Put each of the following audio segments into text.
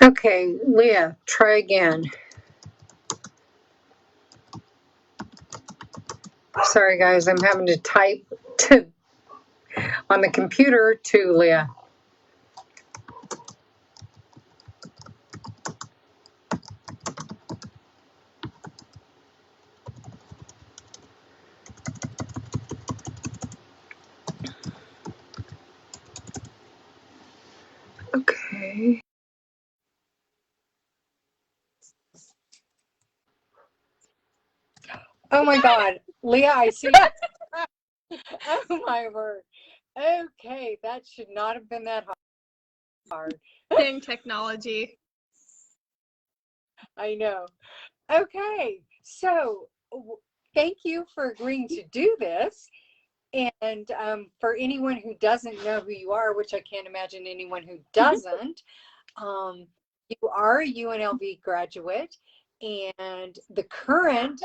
Okay, Leah, try again. Sorry, guys, I'm having to type on the computer to Leah. Okay. Oh my God, Leah, I see. Oh my word. Okay, that should not have been that hard. Dang technology. I know. Okay, so thank you for agreeing to do this. And for anyone who doesn't know who you are, which I can't imagine anyone who doesn't, you are a UNLV graduate and the current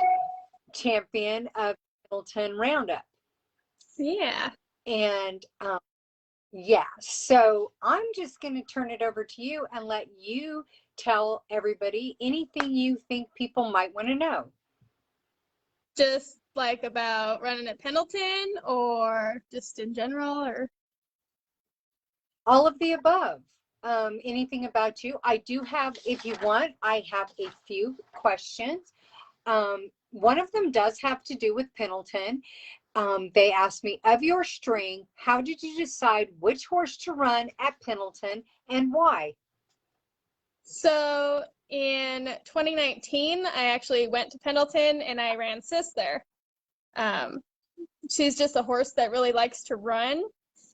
champion of Pendleton Roundup. Yeah. And yeah, so I'm just going to turn it over to you and let you tell everybody anything you think people might want to know. Just like about running at Pendleton or just in general, or All of the above. Anything about you? I do have, if you want, I have a few questions. One of them does have to do with Pendleton. They asked me, of your string, how did you decide which horse to run at Pendleton and why? so in 2019, I actually went to Pendleton and I ran Sis there. She's just a horse that really likes to run.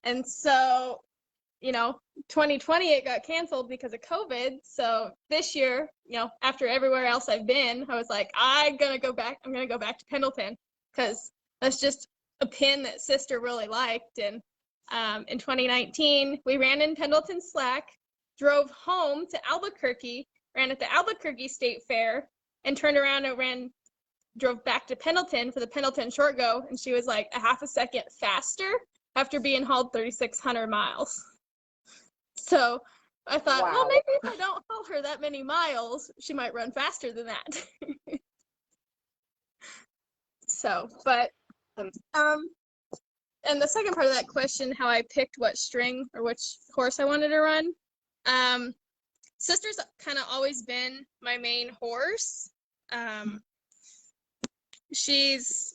And so, 2020, it got canceled because of COVID. So this year, after everywhere else I've been, I was like, I'm going to go back to Pendleton because that's just a pin that Sister really liked. And in 2019, we ran in Pendleton Slack, drove home to Albuquerque, ran at the Albuquerque State Fair, and turned around and drove back to Pendleton for the Pendleton Short Go, and she was like a half a second faster after being hauled 3,600 miles. So I thought, Wow. well, maybe if I don't haul her that many miles, she might run faster than that. So, but, and the second part of that question, how I picked what string or which horse I wanted to run, Sister's kind of always been my main horse. She's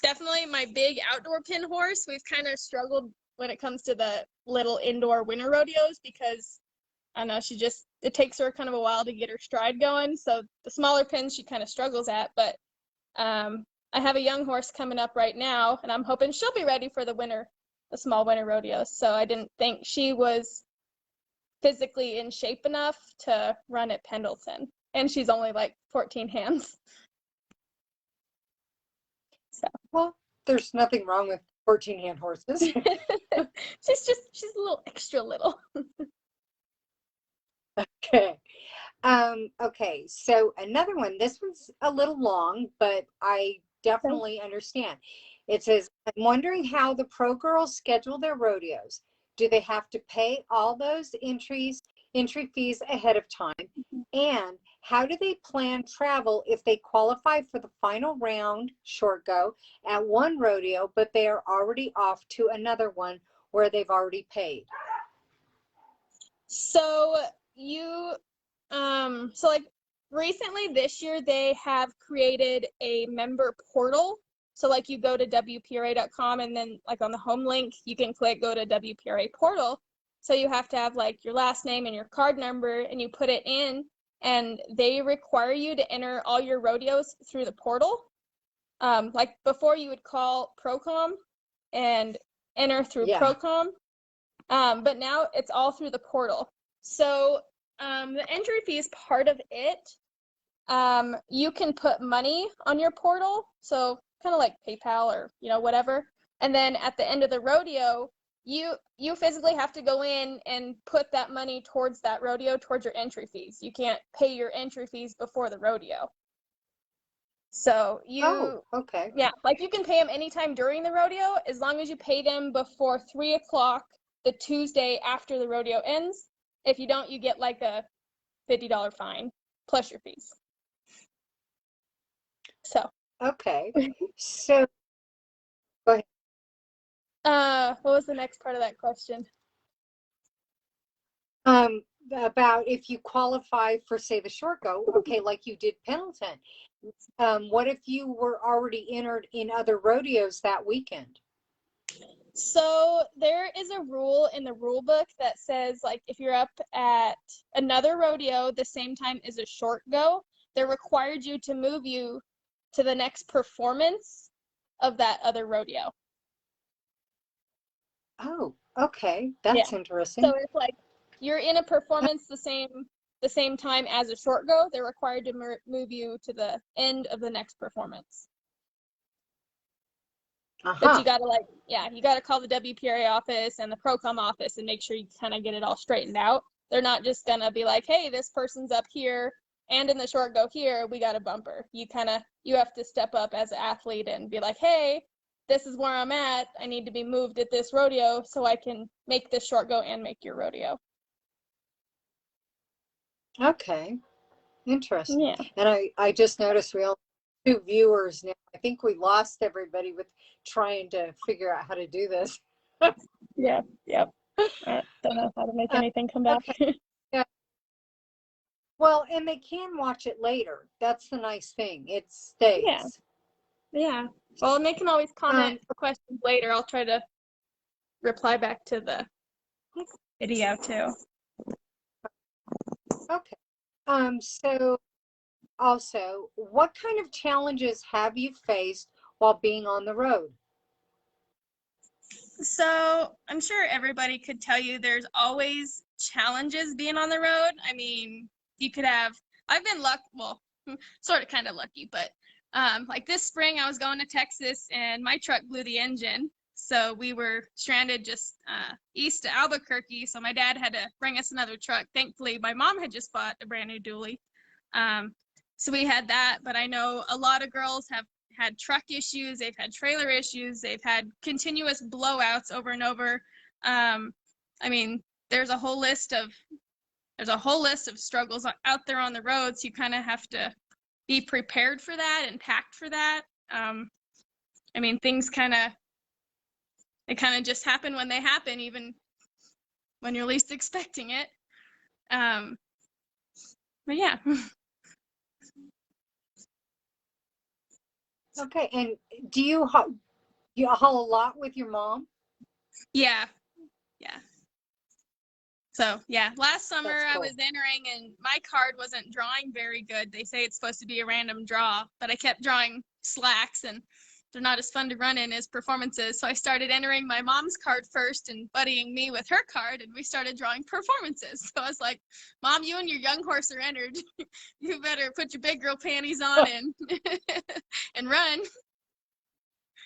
definitely my big outdoor pin horse. We've kind of struggled when it comes to the little indoor winter rodeos because I don't know, it takes her kind of a while to get her stride going. So the smaller pins she kind of struggles at, but I have a young horse coming up right now and I'm hoping she'll be ready for the small winter rodeos. So I didn't think she was physically in shape enough to run at Pendleton. And she's only like 14 hands. So. Well, there's nothing wrong with 14-hand horses. she's a little extra little. Okay. Okay, so another one, this one's a little long, but I definitely understand. It says, I'm wondering how the pro girls schedule their rodeos. Do they have to pay all those entry fees ahead of time? And how do they plan travel if they qualify for the final round short go at one rodeo, but they are already off to another one where they've already paid? So so like recently this year, they have created a member portal. So like you go to WPRA.com and then like on the home link, you can click go to WPRA portal. So you have to have like your last name and your card number and you put it in and they require you to enter all your rodeos through the portal. Like before you would call Procom and enter through Procom. But now it's all through the portal. So the entry fee is part of it. You can put money on your portal, so kind of like PayPal or whatever. And then at the end of the rodeo, you physically have to go in and put that money towards that rodeo, towards your entry fees. You can't pay your entry fees before the rodeo. So okay. Yeah, like you can pay them anytime during the rodeo as long as you pay them before 3 o'clock the Tuesday after the rodeo ends. If you don't, you get like a $50 fine plus your fees. So. Okay. So, go ahead. What was the next part of that question? About if you qualify for, say, the short go, okay, like you did Pendleton. What if you were already entered in other rodeos that weekend? So there is a rule in the rule book that says, like, if you're up at another rodeo the same time as a short go, they're required you to move you to the next performance of that other rodeo. Oh, okay. That's interesting. So it's like you're in a performance the same time as a short go, they're required to move you to the end of the next performance. But you gotta you gotta call the WPRA office and the ProCom office and make sure you kind of get it all straightened out. They're not just gonna be like, hey, this person's up here and in the short go here, we got a bumper. You have to step up as an athlete and be like, hey, this is where I'm at. I need to be moved at this rodeo so I can make this short go and make your rodeo. Okay. Interesting. Yeah. And I just noticed we only have 2 viewers now. I think we lost everybody with trying to figure out how to do this. Yeah. Yep. I don't know how to make anything come back. Okay. Yeah. Well, and they can watch it later. That's the nice thing. It stays. Yeah. Yeah. Well, and they can always comment questions later. I'll try to reply back to the video too. Okay. So also, what kind of challenges have you faced while being on the road? So I'm sure everybody could tell you there's always challenges being on the road. I mean, I've been sort of kind of lucky, but like this spring I was going to Texas and my truck blew the engine. So we were stranded just east of Albuquerque. So my dad had to bring us another truck. Thankfully, my mom had just bought a brand new dually. So we had that, but I know a lot of girls have had truck issues, they've had trailer issues, they've had continuous blowouts over and over. I mean, there's a whole list of struggles out there on the roads. You kind of have to be prepared for that and packed for that. I mean, things kind of just happen when they happen, even when you're least expecting it. But yeah. Okay, and do you haul a lot with your mom? Yeah. So yeah, last summer That's cool. I was entering and my card wasn't drawing very good. They say it's supposed to be a random draw, but I kept drawing slacks and they're not as fun to run in as performances. So I started entering my mom's card first and buddying me with her card, and we started drawing performances. So I was like, Mom, you and your young horse are entered. You better put your big girl panties on and and run.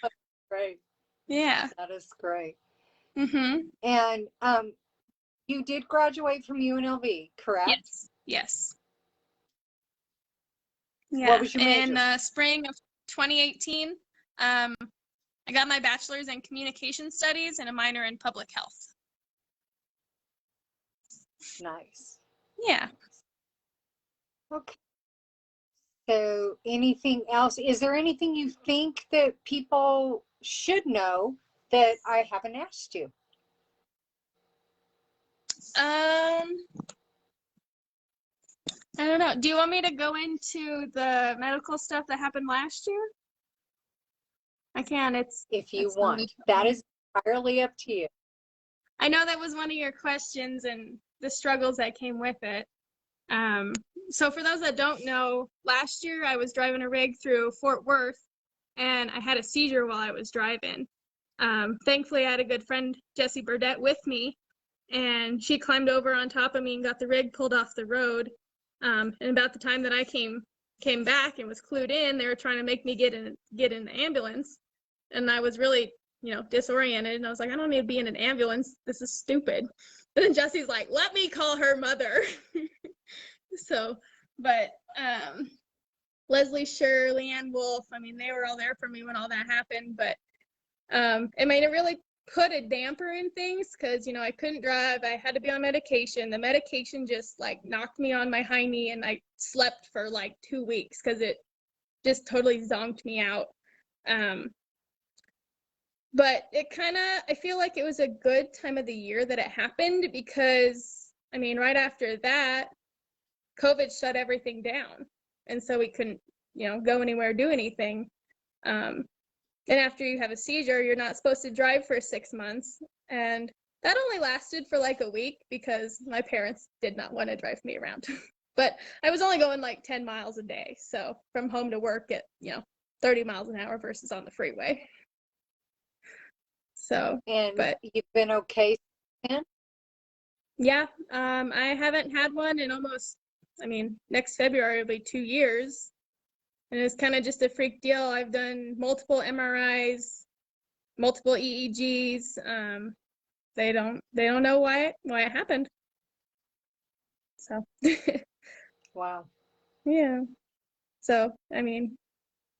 That's great. Yeah. That is great. Mm-hmm. And you did graduate from UNLV, correct? Yes. Yeah. What was your major? In the spring of 2018, I got my bachelor's in communication studies and a minor in public health. Nice. Yeah. Okay. So anything else? Is there anything you think that people should know that I haven't asked you? I don't know. Do you want me to go into the medical stuff that happened last year? I can. If you want. That is entirely up to you. I know that was one of your questions and the struggles that came with it. So for those that don't know, last year I was driving a rig through Fort Worth and I had a seizure while I was driving. Thankfully, I had a good friend, Jessie Burdett, with me, and she climbed over on top of me and got the rig pulled off the road. And about the time that I came back and was clued in, they were trying to make me get in the ambulance, and I was really, disoriented. And I was like, I don't need to be in an ambulance. This is stupid. And then Jessie's like, let me call her mother. So, but Leslie Scher, Leanne Wolf, I mean, they were all there for me when all that happened. But it really put a damper in things because, I couldn't drive. I had to be on medication. The medication just like knocked me on my high knee, and I slept for like 2 weeks because it just totally zonked me out. But it kind of, I feel like it was a good time of the year that it happened because, right after that, COVID shut everything down. And so we couldn't, go anywhere, do anything. And after you have a seizure, you're not supposed to drive for 6 months. And that only lasted for like a week because my parents did not want to drive me around. But I was only going like 10 miles a day. So from home to work at, 30 miles an hour versus on the freeway. So, And but you've been okay since? yeah, I haven't had one in almost, next February will be 2 years. And it's kind of just a freak deal. I've done multiple MRIs, multiple EEGs. They don't know why it happened. So Wow. yeah. So you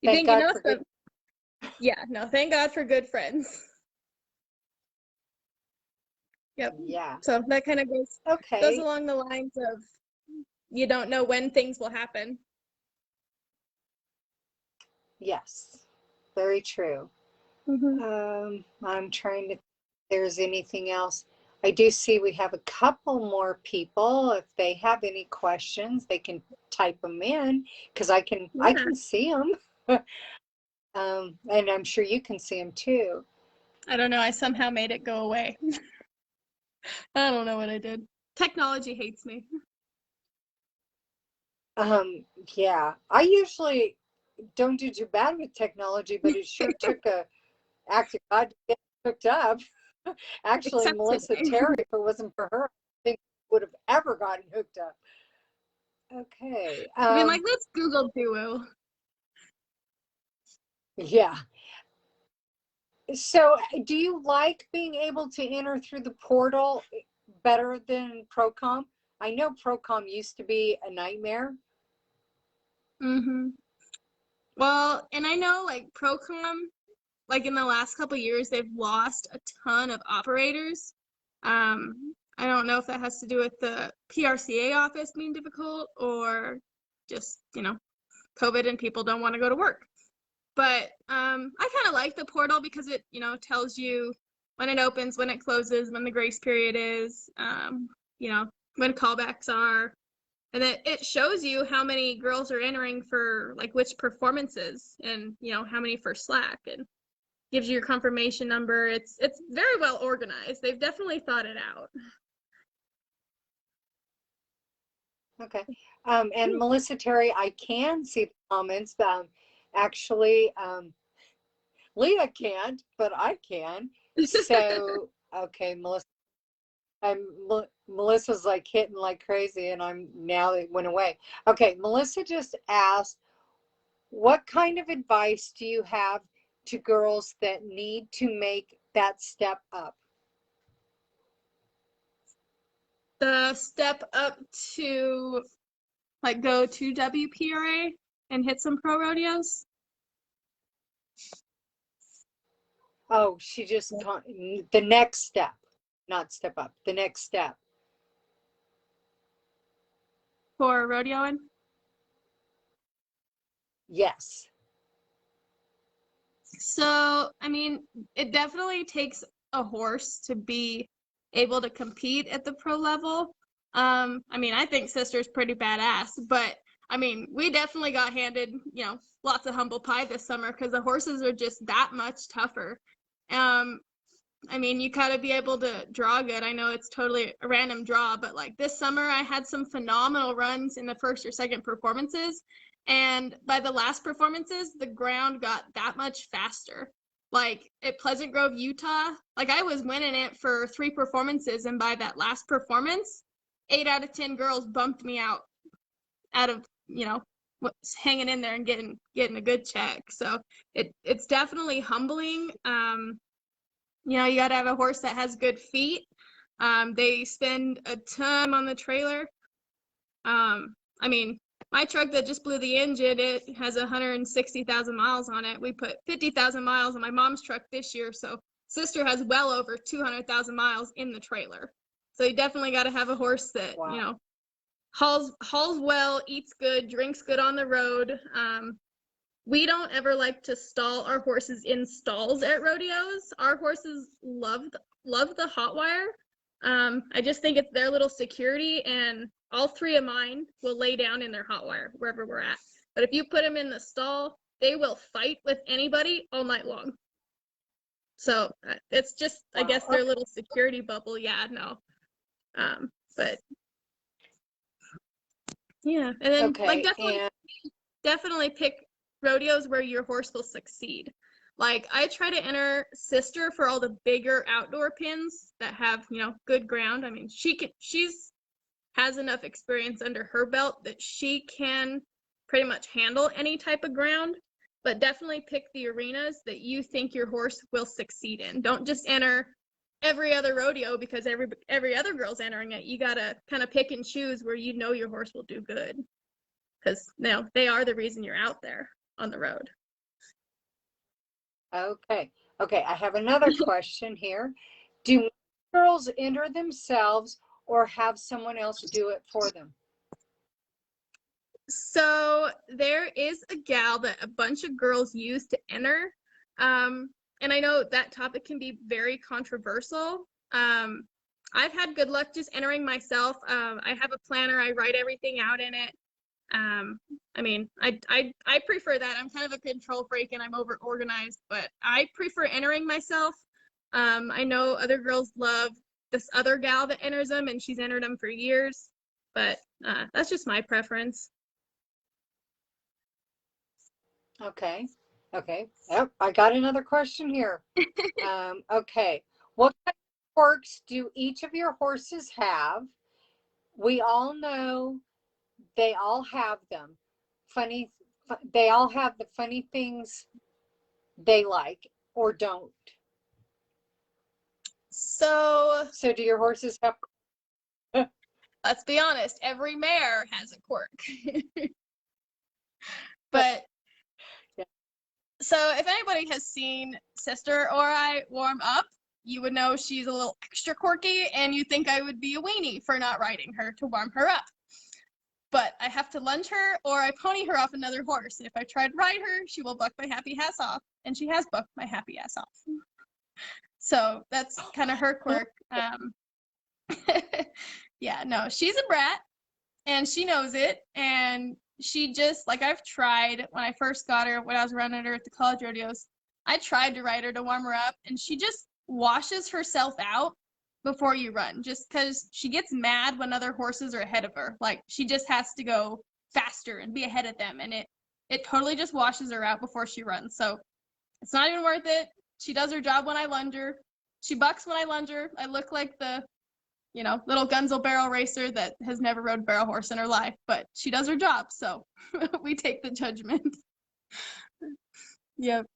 Thank think God for good. Yeah, no, thank God for good friends. Yep. Yeah. So that kind of goes Okay. along the lines of you don't know when things will happen. Yes. Very true. Mm-hmm. I'm trying to, if there's anything else. I do see we have a couple more people. If they have any questions, they can type them in because I can see them. And I'm sure you can see them too. I don't know. I somehow made it go away. I don't know what I did. Technology hates me. Yeah, I usually don't do too bad with technology, but it sure took a act of God to get hooked up. Actually, Except Melissa today. Terry, if it wasn't for her, I think would have ever gotten hooked up. Okay. Let's Google Duo. Yeah. So, do you like being able to enter through the portal better than Procom? I know Procom used to be a nightmare. Mm-hmm. Well, and I know Procom, in the last couple years, they've lost a ton of operators. I don't know if that has to do with the PRCA office being difficult or just, COVID and people don't want to go to work. But I kind of like the portal because it, tells you when it opens, when it closes, when the grace period is, when callbacks are. And it shows you how many girls are entering for which performances and, how many for Slack, and gives you your confirmation number. It's very well organized. They've definitely thought it out. Okay. And Melissa Terry, I can see the comments. Actually, Leah can't, but I can. So, okay, Melissa's like hitting like crazy, and it went away. Okay, Melissa just asked, what kind of advice do you have to girls that need to make that step up? The step up to go to WPRA and hit some pro rodeos. Oh, the next step, not step up, the next step. For rodeoing? Yes. So, it definitely takes a horse to be able to compete at the pro level. I think Sister's pretty badass, but we definitely got handed, lots of humble pie this summer because the horses are just that much tougher. You gotta be able to draw good. I know it's totally a random draw, but this summer I had some phenomenal runs in the first or second performances. And by the last performances, the ground got that much faster. At Pleasant Grove, Utah, I was winning it for 3 performances. And by that last performance, 8 out of 10 girls bumped me out of, what's hanging in there and getting a good check. So it's definitely humbling. You got to have a horse that has good feet. They spend a ton on the trailer. My truck that just blew the engine, it has 160,000 miles on it. We put 50,000 miles on my mom's truck this year, so sister has well over 200,000 miles in the trailer. So you definitely got to have a horse that, Wow. you know, hauls well, eats good, drinks good on the road. We don't ever like to stall our horses in stalls at rodeos. Our horses love the hot wire. I just think it's their little security, and all three of mine will lay down in their hot wire wherever we're at. But if you put them in the stall, they will fight with anybody all night long. So it's just, Wow. I guess, their little security bubble. Yeah, no. But yeah, and then like definitely pick rodeos where your horse will succeed. Like I try to enter Sister for all the bigger outdoor pins that have, you know, good ground. I mean, she's has enough experience under her belt that she can pretty much handle any type of ground, but definitely pick the arenas that you think your horse will succeed in. Don't just enter every other rodeo because every other girl's entering it. You gotta kind of pick and choose where you know your horse will do good, because you know they are the reason you're out there on the road. Okay. I have another question here. Do girls enter themselves or have someone else do it for them? So there is a gal that a bunch of girls use to enter. And I know that topic can be very controversial. I've had good luck just entering myself. I have a planner. I write everything out in it. I mean, I prefer that. I'm kind of a control freak and I'm over organized, but I prefer entering myself. I know other girls love this other gal that enters them, and she's entered them for years, but that's just my preference. Okay. Yep, I got another question here. Okay. What kind of quirks do each of your horses have? We all know they all have them. They all have the funny things they like or don't. So do your horses have? let's be honest, every mare has a quirk. But Yeah. So if anybody has seen Sister or I warm up, you would know she's a little extra quirky, and you think I would be a weenie for not riding her to warm her up. But I have to lunge her or I pony her off another horse. If I try to ride her, she will buck my happy ass off, and she has bucked my happy ass off. So that's kind of her quirk. Yeah, no, she's a brat, and she knows it, and she just, like, I've tried when I first got her, when I was running her at the college rodeos, I tried to ride her to warm her up, and she just washes herself out before you run, just because she gets mad when other horses are ahead of her. Like, she just has to go faster and be ahead of them, and it totally just washes her out before she runs. So it's not even worth it. She does her job when I lunge her. She bucks when I lunge her. I look like the, you know, little Gunzel barrel racer that has never rode a barrel horse in her life, but she does her job, so we take the judgment. Yep.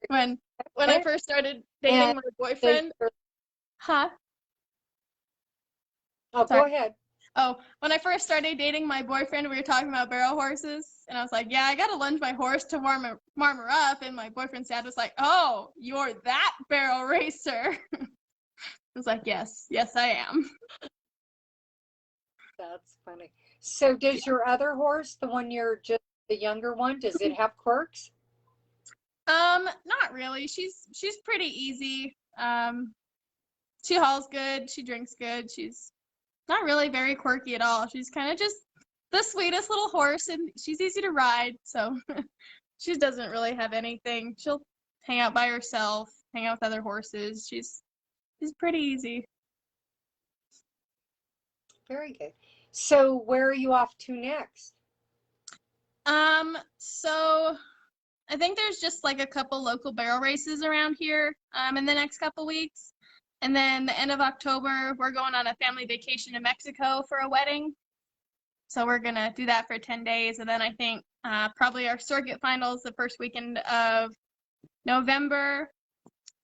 When I first started dating my boyfriend, huh? Oh, Sorry. go ahead. Oh, when I first started dating my boyfriend, we were talking about barrel horses, and I was like, yeah, I gotta lunge my horse to warm her up, and my boyfriend's dad was like, oh, you're that barrel racer. I was like, yes, I am. That's funny. So does your other horse, the one you're just the younger one, does it have quirks? Not really. She's pretty easy. She hauls good, she drinks good, she's not really very quirky at all. She's kind of just the sweetest little horse, and she's easy to ride, so she doesn't really have anything. She'll hang out by herself, hang out with other horses. She's pretty easy. Very good. So where are you off to next? So I think there's just like a couple local barrel races around here in the next couple weeks. And then the end of October, we're going on a family vacation to Mexico for a wedding. So we're going to do that for 10 days. And then I think probably our circuit finals the first weekend of November.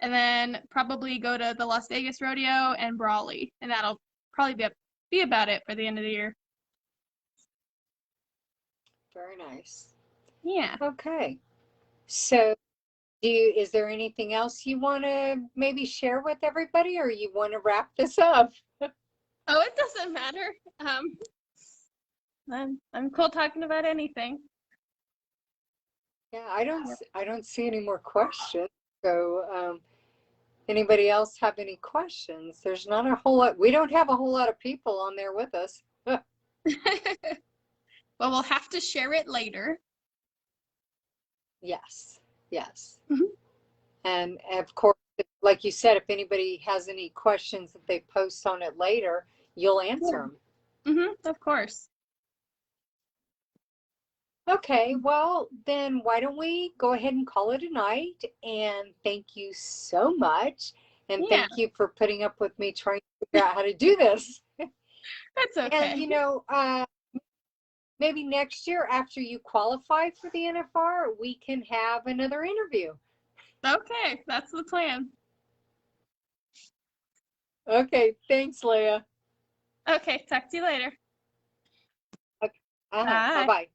And then probably go to the Las Vegas Rodeo and Brawley. And that'll probably be about it for the end of the year. Very nice. Yeah. Okay. So Is there anything else you want to maybe share with everybody, or you want to wrap this up? Oh, it doesn't matter. I'm cool talking about anything. Yeah, I don't see any more questions. So, anybody else have any questions? There's not a whole lot. We don't have a whole lot of people on there with us. Well, we'll have to share it later. Yes, yes. Mhm. And of course, like you said, if anybody has any questions that they post on it later, you'll answer them. Of course. Okay, well, then why don't we go ahead and call it a night? And thank you so much. And Yeah, thank you for putting up with me trying to figure out how to do this. that's And, okay. maybe next year after you qualify for the NFR, we can have another interview. Okay, that's the plan. Okay, thanks, Leia. Okay, talk to you later. Okay. Bye. Bye-bye.